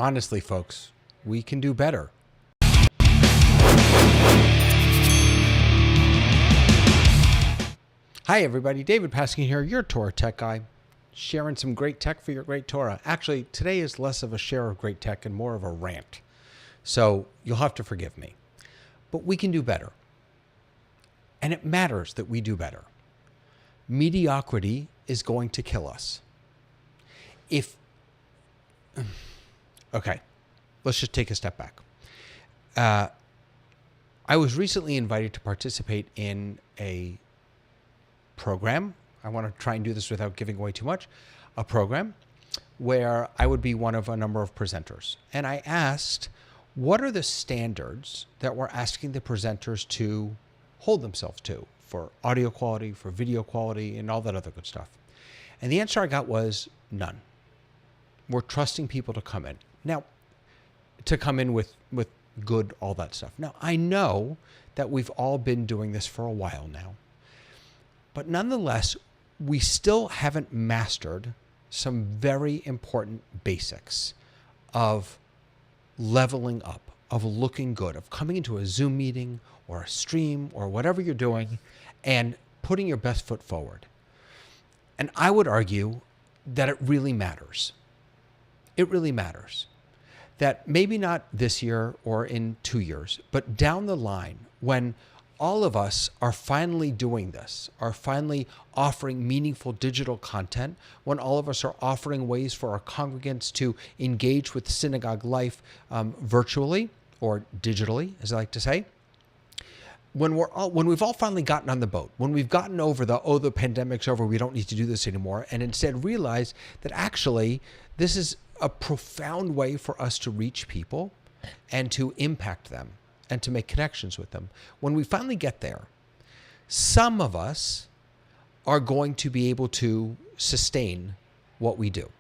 Honestly, folks, we can do better. Hi, everybody. David Paskin here, your Torah tech guy, sharing some great tech for your great Torah. Actually, today is less of a share of great tech and more of a rant. So you'll have to forgive me. But we can do better. And it matters that we do better. Mediocrity is going to kill us. Okay, let's just take a step back. I was recently invited to participate in a program. I want to try and do this without giving away too much. A program where I would be one of a number of presenters. And I asked, what are the standards that we're asking the presenters to hold themselves to for audio quality, for video quality, and all that other good stuff? And the answer I got was none. We're trusting people to come in. Now, to come in with good, all that stuff. Now, I know that we've all been doing this for a while now, but nonetheless, we still haven't mastered some very important basics of leveling up, of looking good, of coming into a Zoom meeting or a stream or whatever you're doing and putting your best foot forward. And I would argue that it really matters. It really matters. That maybe not this year or in 2 years, but down the line, when all of us are finally doing this, are finally offering meaningful digital content, when all of us are offering ways for our congregants to engage with synagogue life virtually or digitally, as I like to say, when we've all finally gotten on the boat, when we've gotten over the pandemic's over, we don't need to do this anymore, and instead realize that actually this is a profound way for us to reach people and to impact them and to make connections with them. When we finally get there, some of us are going to be able to sustain what we do,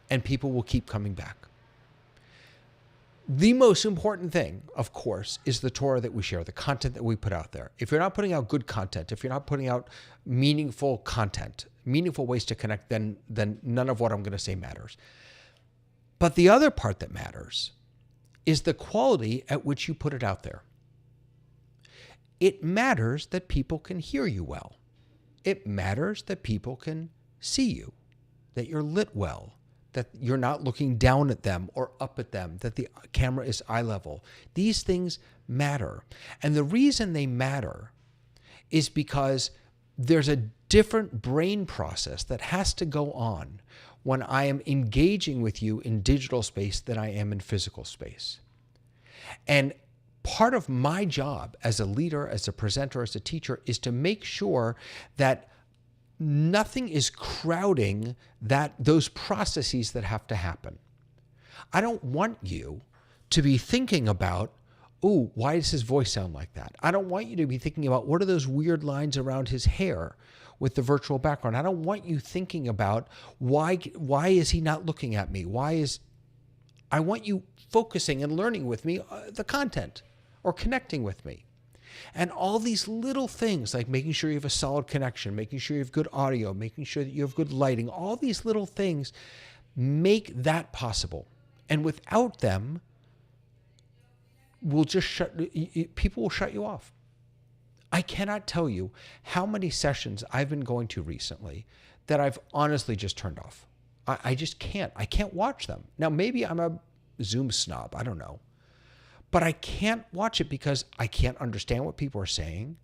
and people will keep coming back. The most important thing, of course, is the Torah that we share, the content that we put out there. If you're not putting out good content, if you're not putting out meaningful content, meaningful ways to connect, then none of what I'm going to say matters. But the other part that matters is the quality at which you put it out there. It matters that people can hear you well. It matters that people can see you, that you're lit well, that you're not looking down at them or up at them, that the camera is eye level. These things matter. And the reason they matter is because there's a different brain process that has to go on when I am engaging with you in digital space than I am in physical space. And part of my job as a leader, as a presenter, as a teacher, is to make sure that nothing is crowding those processes that have to happen. I don't want you to be thinking about, ooh, why does his voice sound like that? I don't want you to be thinking about what are those weird lines around his hair with the virtual background. I don't want you thinking about why is he not looking at me? I want you focusing and learning with me the content or connecting with me. And all these little things like making sure you have a solid connection, making sure you have good audio, making sure that you have good lighting, all these little things make that possible. And without them, people will shut you off. I cannot tell you how many sessions I've been going to recently that I've honestly just turned off. I just can't. I can't watch them. Now, maybe I'm a Zoom snob. I don't know. But I can't watch it because I can't understand what people are saying.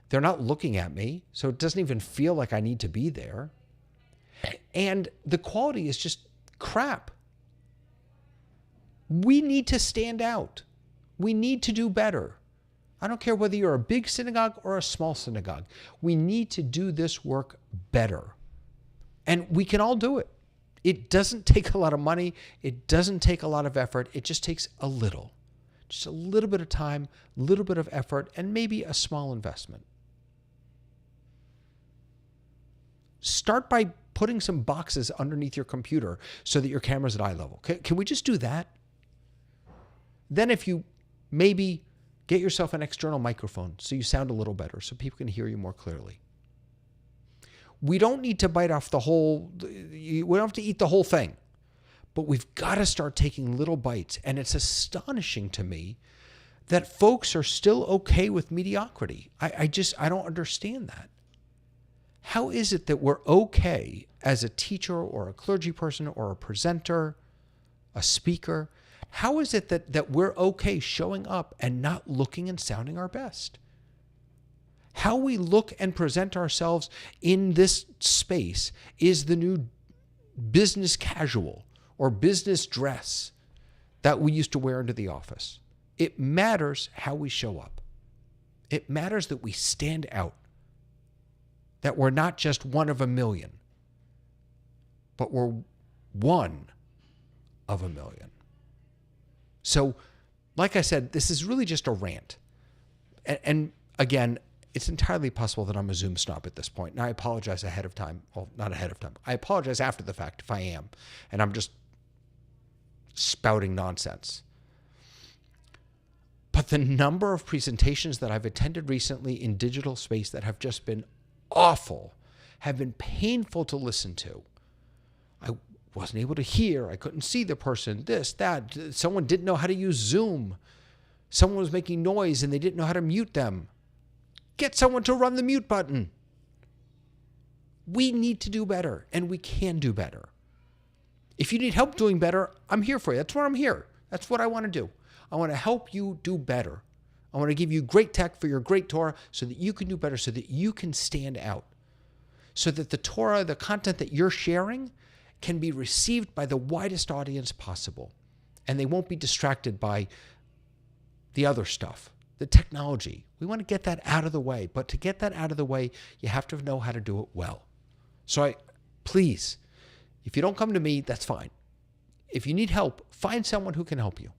They're not looking at me, so it doesn't even feel like I need to be there. And the quality is just crap. We need to stand out. We need to do better. I don't care whether you're a big synagogue or a small synagogue. We need to do this work better. And we can all do it. It doesn't take a lot of money. It doesn't take a lot of effort. It just takes a little. Just a little bit of time, a little bit of effort, and maybe a small investment. Start by putting some boxes underneath your computer so that your camera's at eye level. Can we just do that? Then if you maybe get yourself an external microphone so you sound a little better, so people can hear you more clearly. We don't need to bite off we don't have to eat the whole thing. but we've got to start taking little bites. And it's astonishing to me that folks are still okay with mediocrity. I don't understand that. How is it that we're okay as a teacher or a clergy person or a presenter, a speaker? How is it that we're okay showing up and not looking and sounding our best? How we look and present ourselves in this space is the new business casual or business dress that we used to wear into the office. It matters how we show up. It matters that we stand out, that we're not just one of a million, but we're one of a million. So, like I said, this is really just a rant. And again, it's entirely possible that I'm a Zoom snob at this point, and I apologize ahead of time. Well, not ahead of time. I apologize after the fact if I am, and I'm just spouting nonsense. But the number of presentations that I've attended recently in digital space that have just been awful, have been painful to listen to. I wasn't able to hear. I couldn't see the person, this, that. Someone didn't know how to use Zoom. Someone was making noise and they didn't know how to mute them. Get someone to run the mute button. We need to do better, and we can do better. If you need help doing better, I'm here for you. That's why I'm here. That's what I want to do. I want to help you do better. I want to give you great tech for your great Torah so that you can do better, so that you can stand out, so that the Torah, the content that you're sharing, can be received by the widest audience possible, and they won't be distracted by the other stuff, the technology. We want to get that out of the way, but to get that out of the way, you have to know how to do it well. So please, if you don't come to me, that's fine. If you need help, find someone who can help you.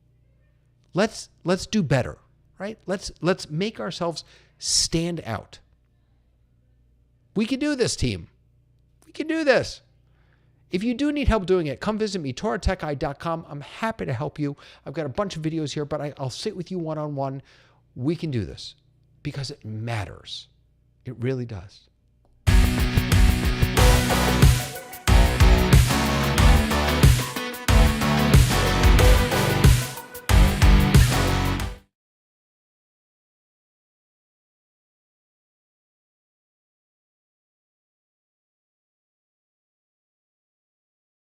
Let's do better, right? Let's make ourselves stand out. We can do this, team. We can do this. If you do need help doing it, come visit me, TorahTechGuide.com. I'm happy to help you. I've got a bunch of videos here, but I'll sit with you one-on-one. We can do this because it matters. It really does.